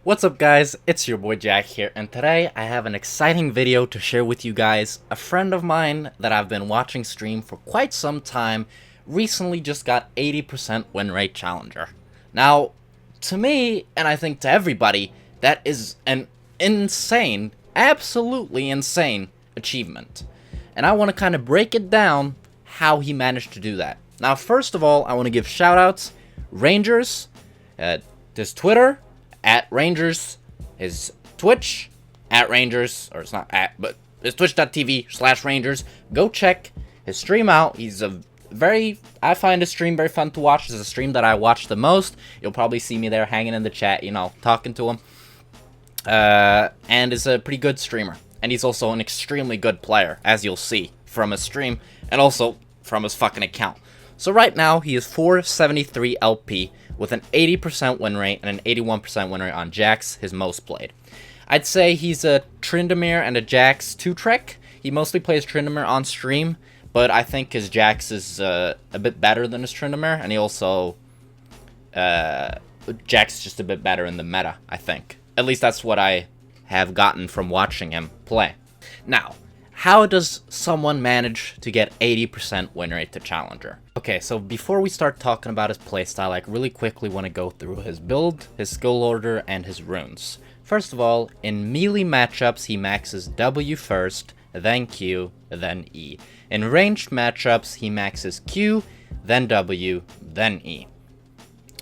What's up guys, it's your boy Jack here, and today I have an exciting video to share with you guys. A friend of mine that I've been watching stream for quite some time recently just got 80% win rate challenger. Now, to me, and I think to everybody, that is an insane, absolutely insane achievement. And I want to kind of break it down how he managed to do that. Now, first of all, I want to give shoutouts. Rangers, his Twitter, at Rangers, his Twitch, at Rangers, or it's not at, but it's twitch.tv/Rangers. Go check his stream out. He's I find his stream very fun to watch. It's a stream that I watch the most. You'll probably see me there hanging in the chat, you know, talking to him. And is a pretty good streamer. And he's also an extremely good player, as you'll see from his stream, and also from his fucking account. So right now, he is 473 LP, with an 80% win rate and an 81% win rate on JAX, his most played. I'd say he's a Tryndamere and a JAX 2-Trek. He mostly plays Tryndamere on stream, but I think his JAX is a bit better than his Tryndamere, and he also... JAX is just a bit better in the meta, I think. At least that's what I have gotten from watching him play. Now, how does someone manage to get 80% win rate to Challenger? Okay, so before we start talking about his playstyle, I really quickly want to go through his build, his skill order, and his runes. First of all, in melee matchups, he maxes W first, then Q, then E. In ranged matchups, he maxes Q, then W, then E.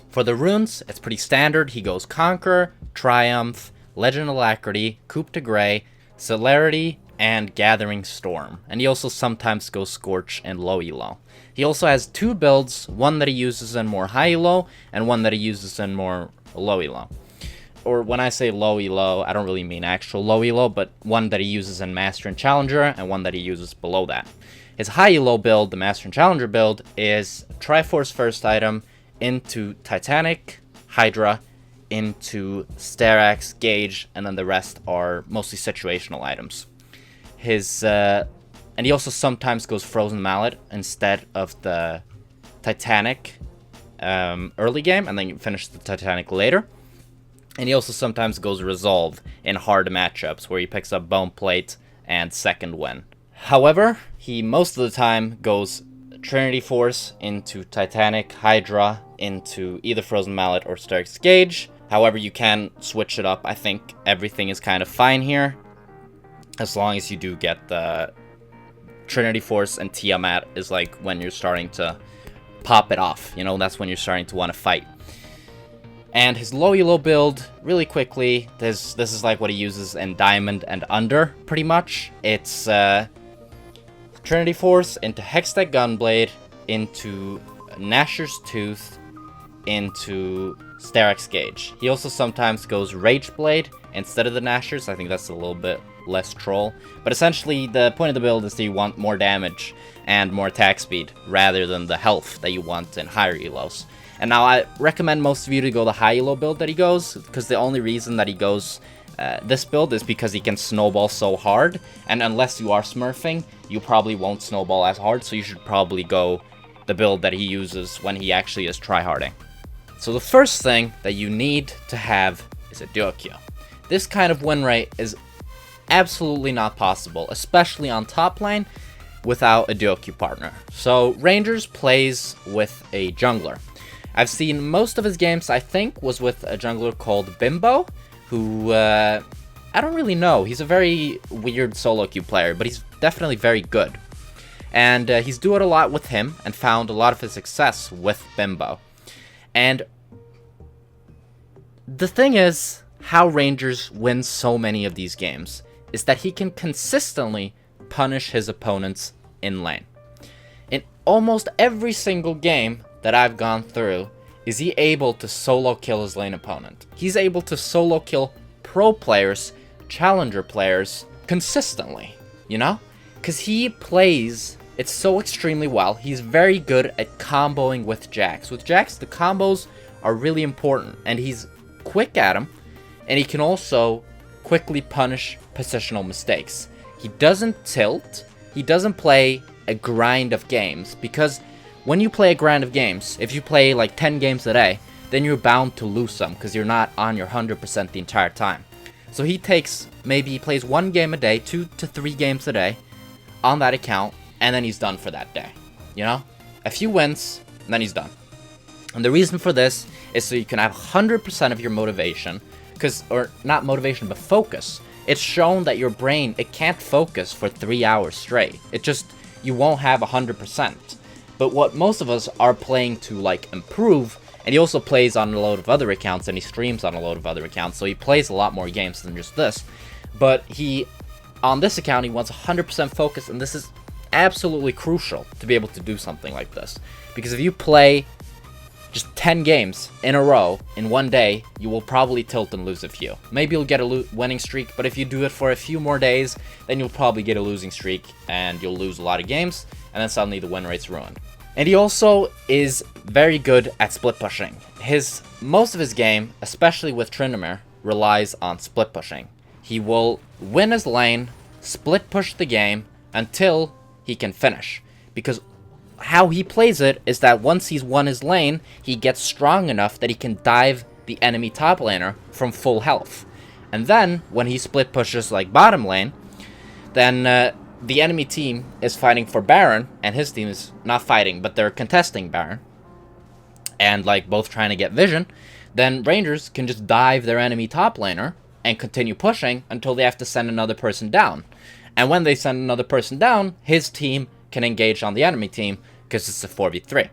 For the runes, it's pretty standard. He goes Conquer, Triumph, Legend Alacrity, Coup de Grey, Celerity, and Gathering Storm. And he also sometimes goes Scorch and Low Elo. He also has two builds, one that he uses in more high elo, and one that he uses in more low elo. Or when I say low elo, I don't really mean actual low elo, but one that he uses in Master and Challenger, and one that he uses below that. His high elo build, the Master and Challenger build, is Triforce first item into Titanic, Hydra, into Starax, Gauge, and then the rest are mostly situational items. And he also sometimes goes Frozen Mallet instead of the Titanic early game, and then you finish the Titanic later. And he also sometimes goes Resolve in hard matchups, where he picks up Bone Plate and Second Win. However, he most of the time goes Trinity Force into Titanic, Hydra, into either Frozen Mallet or Starax Gauge. However, you can switch it up. I think everything is kind of fine here, as long as you do get the Trinity Force and Tiamat is like when you're starting to pop it off, you know, that's when you're starting to want to fight. And his low elo build, really quickly, this is like what he uses in Diamond and Under, pretty much. It's Trinity Force into Hextech Gunblade, into Gnasher's Tooth, into Starax Gauge. He also sometimes goes Rage Blade instead of the Gnashers. I think that's a little bit less troll, but essentially the point of the build is that you want more damage and more attack speed rather than the health that you want in higher elos. And now I recommend most of you to go the high elo build that he goes, because the only reason that he goes this build is because he can snowball so hard, and unless you are smurfing, you probably won't snowball as hard, so you should probably go the build that he uses when he actually is tryharding. So the first thing that you need to have is a Duokyo. This kind of win rate is absolutely not possible, especially on top lane, without a Duokyo partner. So Rangers plays with a jungler. I've seen most of his games, I think, was with a jungler called Bimbo, who, I don't really know. He's a very weird solo queue player, but he's definitely very good. And he's duoed a lot with him, and found a lot of his success with Bimbo. And the thing is, how Rangers win so many of these games is that he can consistently punish his opponents in lane. In almost every single game that I've gone through, is he able to solo kill his lane opponent. He's able to solo kill pro players, challenger players, consistently, you know? Because he plays it so extremely well. He's very good at comboing with JAX. With JAX, the combos are really important, and he's quick at them, and he can also quickly punish positional mistakes. He doesn't tilt, he doesn't play a grind of games, because when you play a grind of games, if you play like 10 games a day, then you're bound to lose some because you're not on your 100% the entire time. So he takes, maybe he plays 1 game a day, 2 to 3 games a day on that account, and then he's done for that day. You know? A few wins, and then he's done. And the reason for this is so you can have 100% of your motivation, or not motivation, but focus. It's shown that your brain, it can't focus for 3 hours straight. You won't have 100%. But what most of us are playing to, like, improve, and he also plays on a load of other accounts, and he streams on a load of other accounts, so he plays a lot more games than just this. But on this account, he wants 100% focus, and this is absolutely crucial to be able to do something like this. Because if you play just 10 games in a row in one day, you will probably tilt and lose a few. Maybe you'll get a winning streak, but if you do it for a few more days, then you'll probably get a losing streak, and you'll lose a lot of games, and then suddenly the win rate's ruined. And he also is very good at split pushing. Most of his game, especially with Tryndamere, relies on split pushing. He will win his lane, split push the game, until he can finish. Because how he plays it is that once he's won his lane, he gets strong enough that he can dive the enemy top laner from full health. And then, when he split pushes like bottom lane, then the enemy team is fighting for Baron, and his team is not fighting, but they're contesting Baron, and like both trying to get vision, then Rangers can just dive their enemy top laner and continue pushing until they have to send another person down. And when they send another person down, his team can engage on the enemy team because it's a 4v3.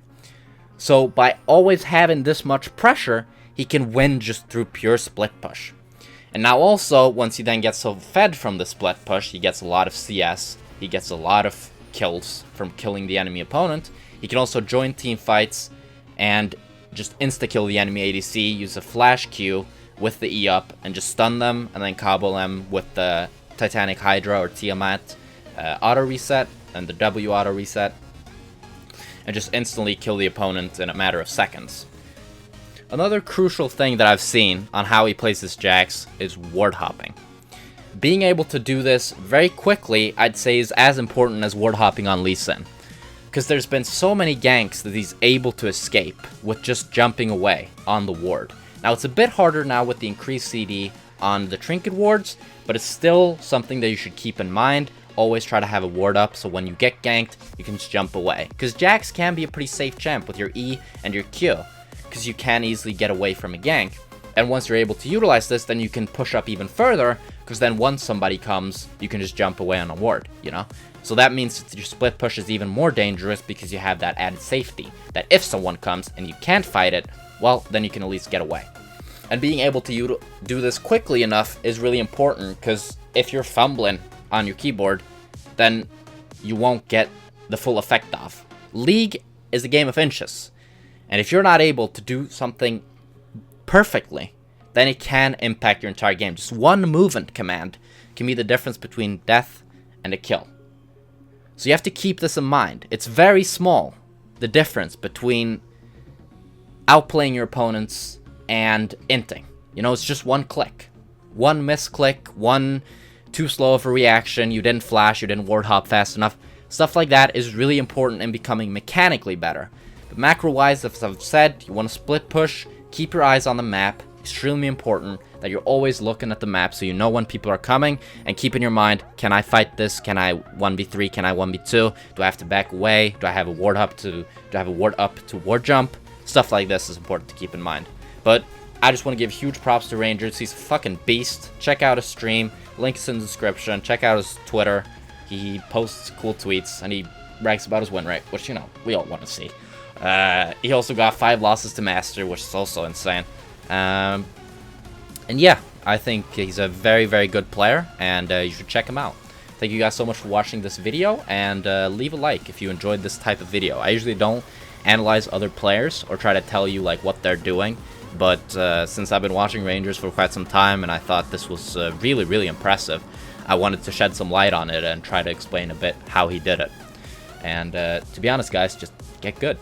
So by always having this much pressure, he can win just through pure split push. And now also, once he then gets so fed from the split push, he gets a lot of CS, he gets a lot of kills from killing the enemy opponent. He can also join team fights and just insta-kill the enemy ADC, use a flash Q with the E up, and just stun them, and then combo them with the Titanic Hydra or Tiamat auto reset, and the W auto reset, and just instantly kill the opponent in a matter of seconds. Another crucial thing that I've seen on how he plays this JAX is ward hopping. Being able to do this very quickly, I'd say, is as important as ward hopping on Lee Sin. Because there's been so many ganks that he's able to escape with just jumping away on the ward. Now, it's a bit harder now with the increased CD on the trinket wards, but it's still something that you should keep in mind. Always try to have a ward up, so when you get ganked, you can just jump away. Because JAX can be a pretty safe champ with your E and your Q, because you can easily get away from a gank. And once you're able to utilize this, then you can push up even further, because then once somebody comes, you can just jump away on a ward, you know? So that means that your split push is even more dangerous because you have that added safety, that if someone comes and you can't fight it, well, then you can at least get away. And being able to do this quickly enough is really important, because if you're fumbling on your keyboard, then you won't get the full effect off. League is a game of inches, and if you're not able to do something perfectly, then it can impact your entire game. Just one movement command can be the difference between death and a kill. So you have to keep this in mind. It's very small, the difference between outplaying your opponents and inting. You know, it's just one click. One misclick, one too slow of a reaction, you didn't flash, you didn't ward hop fast enough. Stuff like that is really important in becoming mechanically better. But macro-wise, as I've said, you want to split push, keep your eyes on the map. Extremely important that you're always looking at the map so you know when people are coming, and keep in your mind, can I fight this? Can I 1v3? Can I 1v2? Do I have to back away? Do I have a ward up to ward jump? Stuff like this is important to keep in mind. But I just want to give huge props to Rangerzx. He's a fucking beast. Check out his stream. Links in the description. Check out his Twitter. He posts cool tweets and he brags about his win rate, which, you know, we all want to see. He also got 5 losses to Master, which is also insane. And yeah, I think he's a very, very good player, and you should check him out. Thank you guys so much for watching this video, and leave a like if you enjoyed this type of video. I usually don't analyze other players or try to tell you like what they're doing, but since I've been watching Rangers for quite some time and I thought this was really, really impressive, I wanted to shed some light on it and try to explain a bit how he did it. And to be honest, guys, just get good.